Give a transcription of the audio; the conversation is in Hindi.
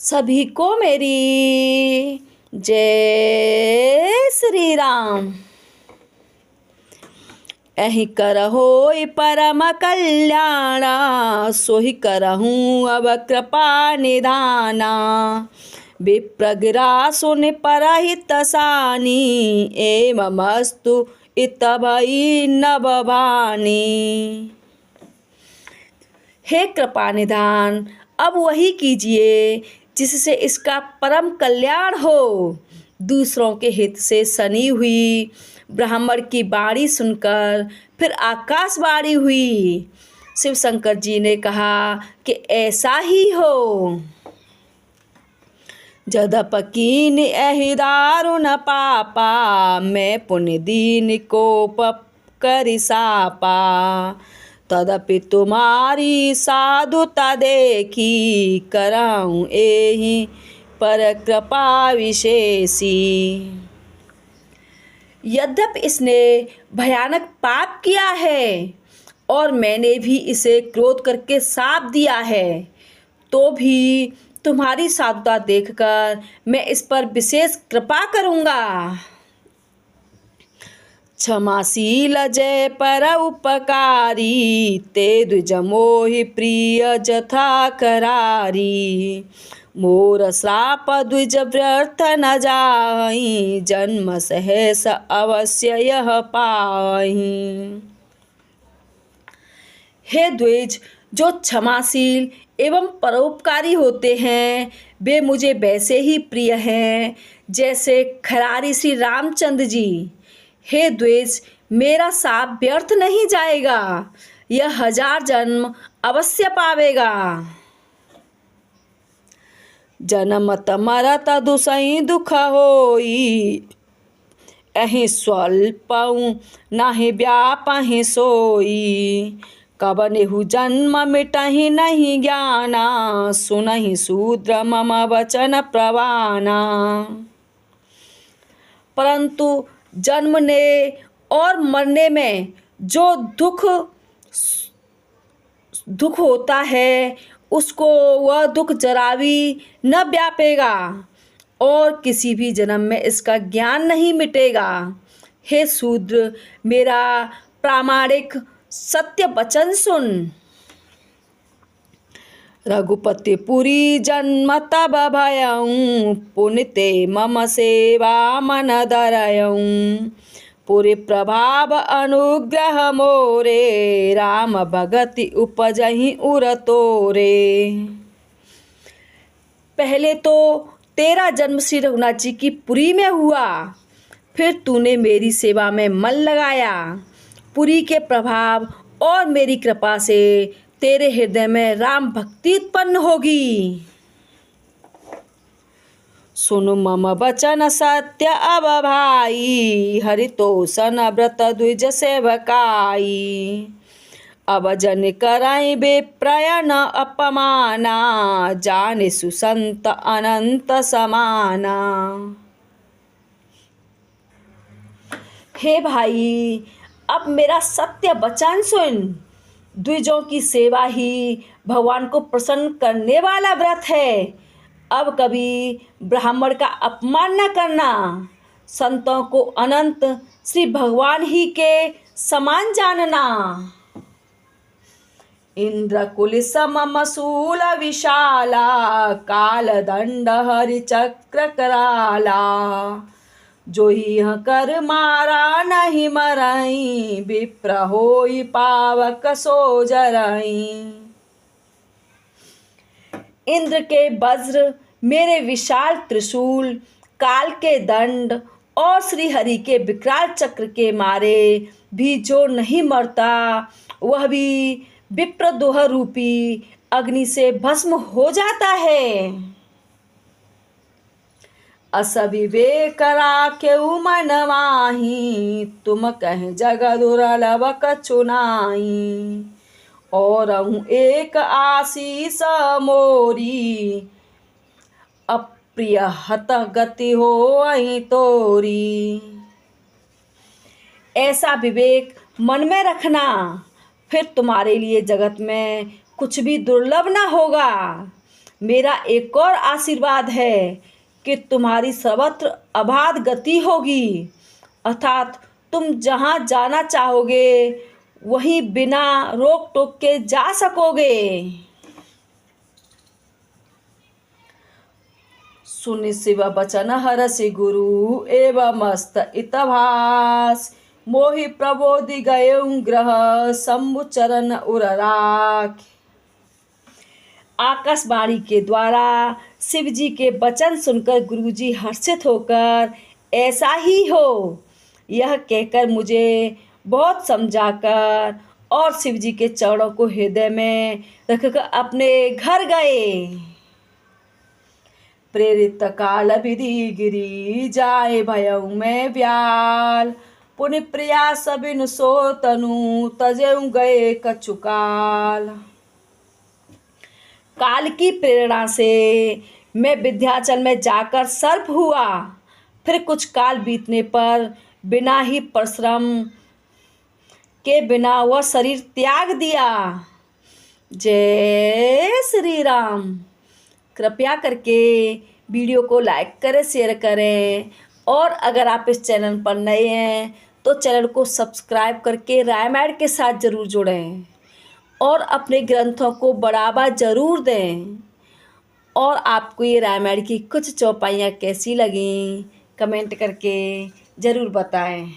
सभी को मेरी जय श्री राम। एहि करहोइ परम कल्याणा, सोहि करहूँ अब कृपा निधाना। विप्रगिरा सुनि परहित सानी, एवमस्तु इत भई नभ भानी। हे कृपा निधान, अब वही कीजिए जिससे इसका परम कल्याण हो। दूसरों के हित से सनी हुई ब्राह्मण की वाणी सुनकर फिर आकाशवाणी हुई। शिव शंकर जी ने कहा कि ऐसा ही हो। जदप कीन एहि दारुण पापा, मैं पुण्य दीन को करि सापा। तदपि तुम्हारी साधुता देखी, कराऊँ एहि पर कृपा विशेषी। यद्यपि इसने भयानक पाप किया है और मैंने भी इसे क्रोध करके शाप दिया है, तो भी तुम्हारी साधुता देखकर मैं इस पर विशेष कृपा करूँगा। क्षमाशील जय पर उपकारी, ते द्विज मोहि प्रिय जथा करारी। मोर श्राप द्विज व्यर्थ न जाहि, जन्म सहस अवश्य यह पाहि। हे द्विज, जो क्षमाशील एवं परोपकारी होते हैं वे मुझे वैसे ही प्रिय हैं जैसे खरारी श्री रामचंद्र जी। हे द्विज, मेरा शाप व्यर्थ नहीं जाएगा, यह 1000 जन्म अवश्य पावेगा। जन्मत मरत दुसई दुख होई, एहि स्वल्पउ नाहि व्यापहि सोई। कबनेहु जन्म मिटहि नहीं ज्ञाना, सुनहि शूद्र मम वचन प्रवाना। परंतु जन्मने और मरने में जो दुख होता है उसको वह दुख जरा भी न व्यापेगा और किसी भी जन्म में इसका ज्ञान नहीं मिटेगा। हे शूद्र, मेरा प्रामाणिक सत्य वचन सुन। रघुपति पुरी जन्म तब भयऊँ, पुनिते मम सेवा मन धरऊँ। पुरि प्रभाव अनुग्रह मोरे, राम भगति उपजहि उर तोरे। पहले तो तेरा जन्म श्री रघुनाथ जी की पुरी में हुआ, फिर तूने मेरी सेवा में मन लगाया। पुरी के प्रभाव और मेरी कृपा से तेरे हृदय में राम भक्ति उत्पन्न होगी। सुनु मम वचन सत्य अब भाई, हरितोषण व्रत द्विज सेवकाई। अब जन कराई विप्रयन अपमाना, जाने सुसंत अनंत समाना। हे भाई, अब मेरा सत्य वचन सुन। द्विजों की सेवा ही भगवान को प्रसन्न करने वाला व्रत है। अब कभी ब्राह्मण का अपमान न करना, संतों को अनंत श्री भगवान ही के समान जानना। इंद्र कुल सम मसूल विशाला, काल दंड हरि चक्र कराला। जो ही कर मारा नहीं मरई, विप्र होई पावक सो जरई। इंद्र के वज्र, मेरे विशाल त्रिशूल, काल के दंड और श्री हरि के विकराल चक्र के मारे भी जो नहीं मरता, वह भी विप्रदोह रूपी अग्नि से भस्म हो जाता है। अस विवेक राखेउ मन माही, तुम कह जग दुर्लभ कछु नाहीं। और एक आशीष मोरी, अप्रिय हत गति होई तोरी। ऐसा विवेक मन में रखना, फिर तुम्हारे लिए जगत में कुछ भी दुर्लभ ना होगा। मेरा एक और आशीर्वाद है कि तुम्हारी सर्वत्र अबाध गति होगी, अर्थात तुम जहाँ जाना चाहोगे वहीं बिना रोक टोक के जा सकोगे। सुनि शिव बचन हरसि गुरु एवं मस्त इतभास, मोहि प्रबोधि गयें ग्रह शंभु चरण उर राख। आकाशवाणी के द्वारा शिव जी के वचन सुनकर गुरुजी हर्षित होकर ऐसा ही हो यह कहकर मुझे बहुत समझाकर और शिव जी के चरणों को हृदय में रखकर अपने घर गए। प्रेरित काल विधि गिरी जाए भयउ में व्याल, पुनि प्रयास बिनु सो तनु तजेऊ गए कछुकाल। काल की प्रेरणा से मैं विंध्याचल में जाकर सर्प हुआ, फिर कुछ काल बीतने पर बिना ही परिश्रम के बिना वह शरीर त्याग दिया। जय श्री राम। कृपया करके वीडियो को लाइक करें, शेयर करें और अगर आप इस चैनल पर नए हैं तो चैनल को सब्सक्राइब करके रामायण के साथ ज़रूर जुड़ें और अपने ग्रंथों को बढ़ावा ज़रूर दें। और आपको ये रामायण की कुछ चौपाइयाँ कैसी लगीं कमेंट करके ज़रूर बताएं।